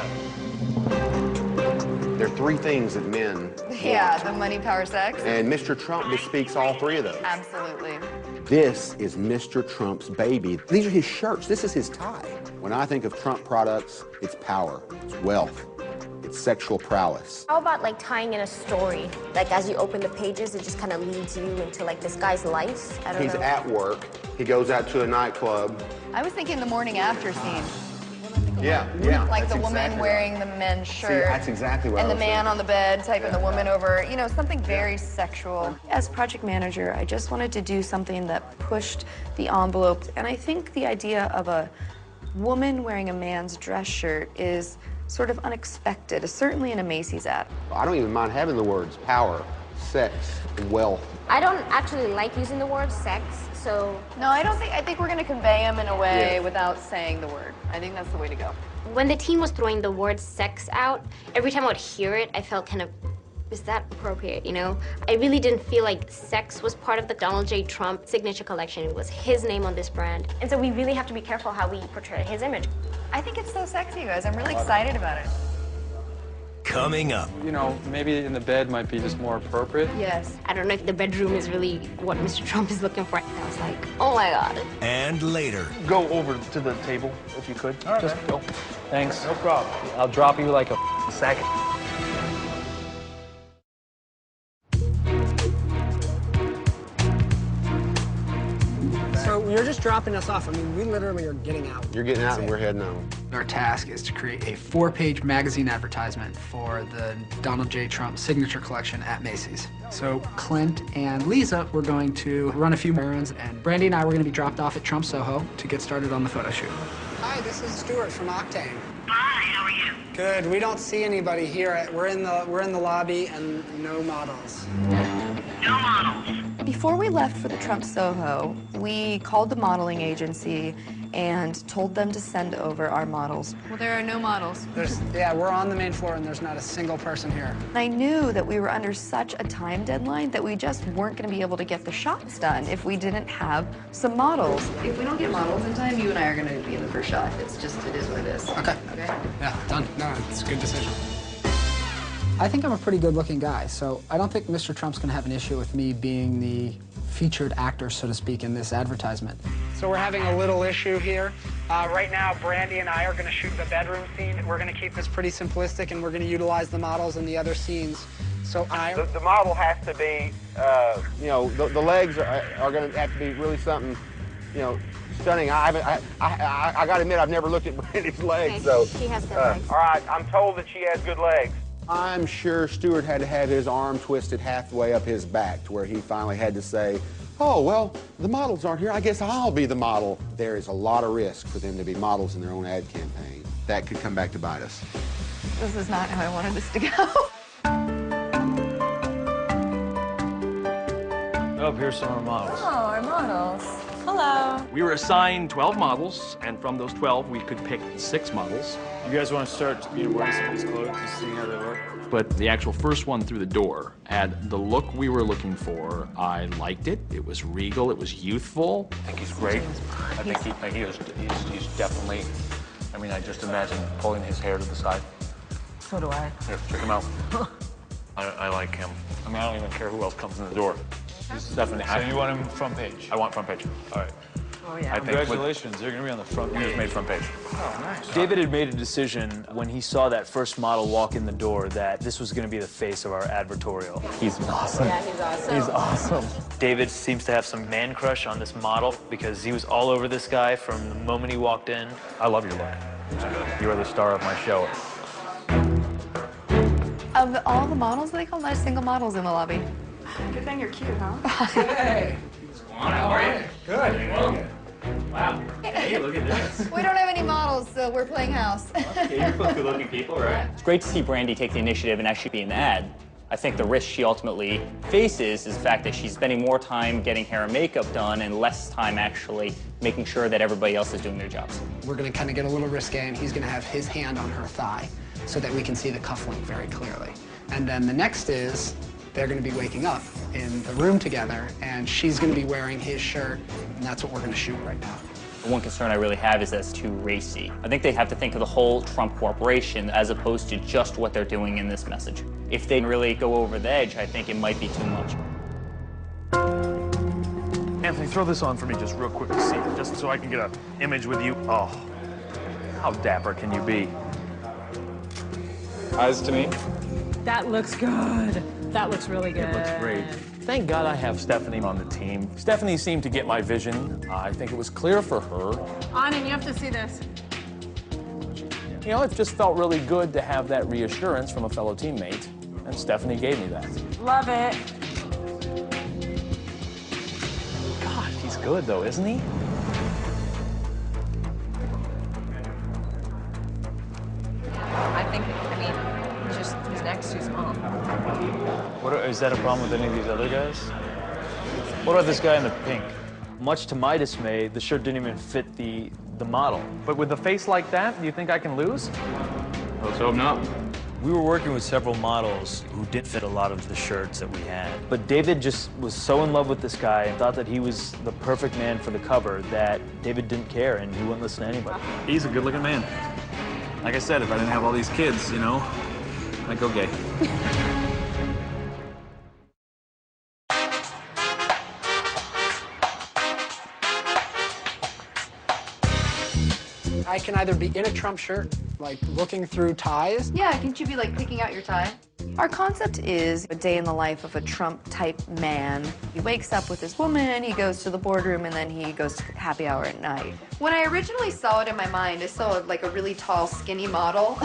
Yeah. There are three things that men Yeah, want. the money, power, sex. And Mr. Trump bespeaks all three of those. Absolutely. This is Mr. Trump's baby. These are his shirts. This is his tie. When I think of Trump products, it's power, it's wealth, it's sexual prowess. How about like tying in a story? Like as you open the pages, it just kind of leads you into like this guy's life. I don't know. He's at work. He goes out to a nightclub. I was thinking the morning after scene. Yeah. Like that's the woman exactly wearing right. the men's shirt. See, that's exactly what And I the was man thinking. on the bed typing the woman over. You know, something very sexual. As project manager, I just wanted to do something that pushed the envelope. And I think the idea of a woman wearing a man's dress shirt is sort of unexpected, certainly in a Macy's ad. I don't even mind having the words power, sex, and wealth. I don't actually like using the word sex, so... No, I think we're going to convey them in a way Yeah. without saying the word. I think that's the way to go. When the team was throwing the word sex out, every time I would hear it, I felt kind of, is that appropriate, you know? I really didn't feel like sex was part of the Donald J. Trump signature collection. It was his name on this brand. And so we really have to be careful how we portray his image. I think it's so sexy, you guys. I'm really excited about it. Coming up. You know, maybe in the bed might be just more appropriate. Yes. I don't know if the bedroom is really what Mr. Trump is looking for. I was like, oh my God. And later. Go over to the table, if you could. All right, Just man. go. Thanks. No problem. I'll drop you like a sack. So you're just dropping us off. I mean, we literally are getting out. You're getting out and we're heading home. Our task is to create a 4-page magazine advertisement for the Donald J. Trump signature collection at Macy's. So Clint and Lisa were going to run a few errands, and Brandy and I were going to be dropped off at Trump Soho to get started on the photo shoot. Hi, this is Stuart from Octane. Hi, how are you? Good. We don't see anybody here. We're in the lobby and no models. No models. Before we left for the Trump Soho, we called the modeling agency and told them to send over our models. Well, there are no models. Yeah, we're on the main floor and there's not a single person here. I knew that we were under such a time deadline that we just weren't going to be able to get the shots done if we didn't have some models. If we don't get models in time, you and I are going to be in the first shot. It is what it is. Okay. Okay? Yeah, done. No, it's a good decision. I think I'm a pretty good-looking guy, so I don't think Mr. Trump's gonna have an issue with me being the featured actor, so to speak, in this advertisement. So we're having a little issue here. Right now, Brandy and I are gonna shoot the bedroom scene. We're gonna keep this pretty simplistic, and we're gonna utilize the models in the other scenes. So The model has to be, you know, the legs are going to have to be really something, you know, stunning. I got to admit, I've never looked at Brandy's legs, so. She has good legs. All right, I'm told that she has good legs. I'm sure Stuart had to have his arm twisted halfway up his back to where he finally had to say, oh, well, the models aren't here. I guess I'll be the model. There is a lot of risk for them to be models in their own ad campaign. That could come back to bite us. This is not how I wanted this to go. Oh, here's some of our models. Oh, our models. Hello. We were assigned 12 models, and from those 12, we could pick 6 models. You guys want to start wearing some of these clothes and seeing how they look? But the actual first one through the door had the look we were looking for. I liked it. It was regal. It was youthful. I think he's great. I think he's definitely, I mean, I just imagine pulling his hair to the side. So do I. Here, check him out. I like him. I mean, I don't even care who else comes in the door. He's definitely. So you want him front page? I want front page. All right. Oh, yeah. I think Congratulations, they're going to be on the front we page. just made front page. Oh, nice. David had made a decision when he saw that first model walk in the door that this was going to be the face of our advertorial. He's awesome. Yeah, he's awesome. He's awesome. David seems to have some man crush on this model because he was all over this guy from the moment he walked in. I love your look. You are the star of my show. Of all the models, they call not a single models in the lobby. Good thing you're cute, huh? Hey. How are you? Good. Wow. Hey, look at this. We don't have any models, so we're playing house. You're both good-looking people, right? It's great to see Brandy take the initiative and actually be in the ad. I think the risk she ultimately faces is the fact that she's spending more time getting hair and makeup done and less time actually making sure that everybody else is doing their jobs. We're gonna kind of get a little risque, and he's gonna have his hand on her thigh so that we can see the cufflink very clearly. And then the next is they're gonna be waking up in the room together, and she's gonna be wearing his shirt, and that's what we're gonna shoot right now. The one concern I really have is that it's too racy. I think they have to think of the whole Trump corporation as opposed to just what they're doing in this message. If they really go over the edge, I think it might be too much. Anthony, throw this on for me just real quick to see, just so I can get an image with you. Oh, how dapper can you be? Eyes to me. That looks good. That looks really good. It looks great. Thank God I have Stephanie on the team. Stephanie seemed to get my vision. I think it was clear for her. Anand, you have to see this. You know, it just felt really good to have that reassurance from a fellow teammate, and Stephanie gave me that. Love it. God, he's good though, isn't he? He's next to his mom. Is that a problem with any of these other guys? What about this guy in the pink? Much to my dismay, the shirt didn't even fit the model. But with a face like that, do you think I can lose? Let's hope not. We were working with several models who did fit a lot of the shirts that we had. But David just was so in love with this guy and thought that he was the perfect man for the cover that David didn't care and he wouldn't listen to anybody. He's a good-looking man. Like I said, if I didn't have all these kids, you know, I'd go gay. I can either be in a Trump shirt, like looking through ties. Yeah, can't you be like picking out your tie? Our concept is a day in the life of a Trump-type man. He wakes up with his woman, he goes to the boardroom, and then he goes to happy hour at night. When I originally saw it in my mind, I saw like a really tall, skinny model.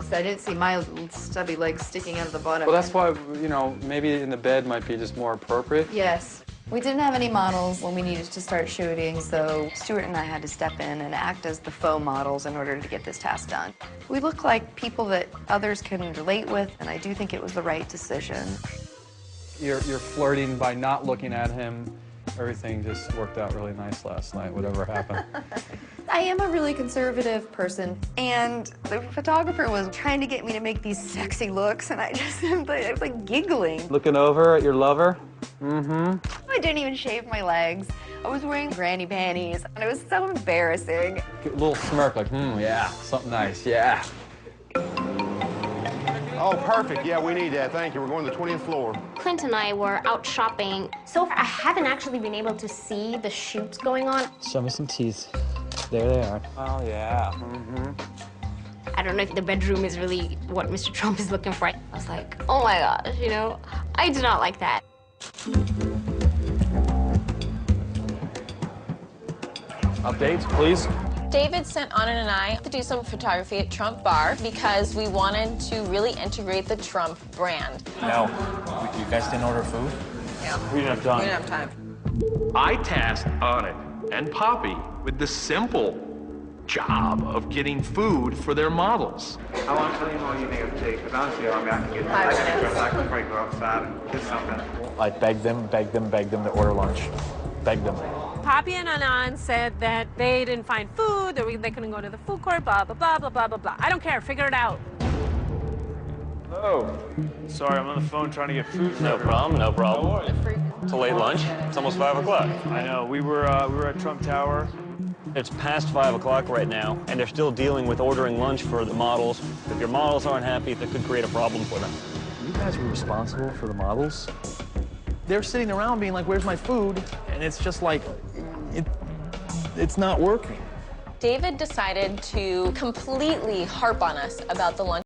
So I didn't see my little stubby legs sticking out of the bottom. Well, that's why, you know, maybe in the bed might be just more appropriate. Yes. We didn't have any models when we needed to start shooting, so Stuart and I had to step in and act as the faux models in order to get this task done. We look like people that others can relate with, and I do think it was the right decision. You're flirting by not looking at him. Everything just worked out really nice last night, whatever happened. I am a really conservative person, and the photographer was trying to get me to make these sexy looks, and I was like giggling. Looking over at your lover? Mm-hmm. I didn't even shave my legs. I was wearing granny panties, and it was so embarrassing. A little smirk, like, yeah, something nice, yeah. Oh, perfect. Yeah, we need that. Thank you. We're going to the 20th floor. Clint and I were out shopping, so I haven't actually been able to see the shoots going on. Show me some teeth. There they are. Oh, yeah. Mm-hmm. I don't know if the bedroom is really what Mr. Trump is looking for. I was like, oh my gosh, you know, I do not like that. Updates, please. David sent Anand and I to do some photography at Trump Bar because we wanted to really integrate the Trump brand. Now, you guys didn't order food? Yeah. We didn't have time. We didn't have time. I tasked Anand and Poppy with the simple job of getting food for their models. How long do you know you think it would take? Because honestly, I mean, I can get 5 minutes. I can probably go outside and get something. I begged them to order lunch. Begged them. Poppy and Anand said that they didn't find food, they couldn't go to the food court, blah, blah, blah, blah, blah, blah, blah. I don't care, figure it out. Hello. Sorry, I'm on the phone trying to get food. No problem, no problem. It's a late lunch. It's almost 5 o'clock. I know, we were at Trump Tower. It's past 5 o'clock right now, and they're still dealing with ordering lunch for the models. If your models aren't happy, that could create a problem for them. You guys were responsible for the models? They're sitting around being like, where's my food? And it's just like, it's not working. David decided to completely harp on us about the lunch.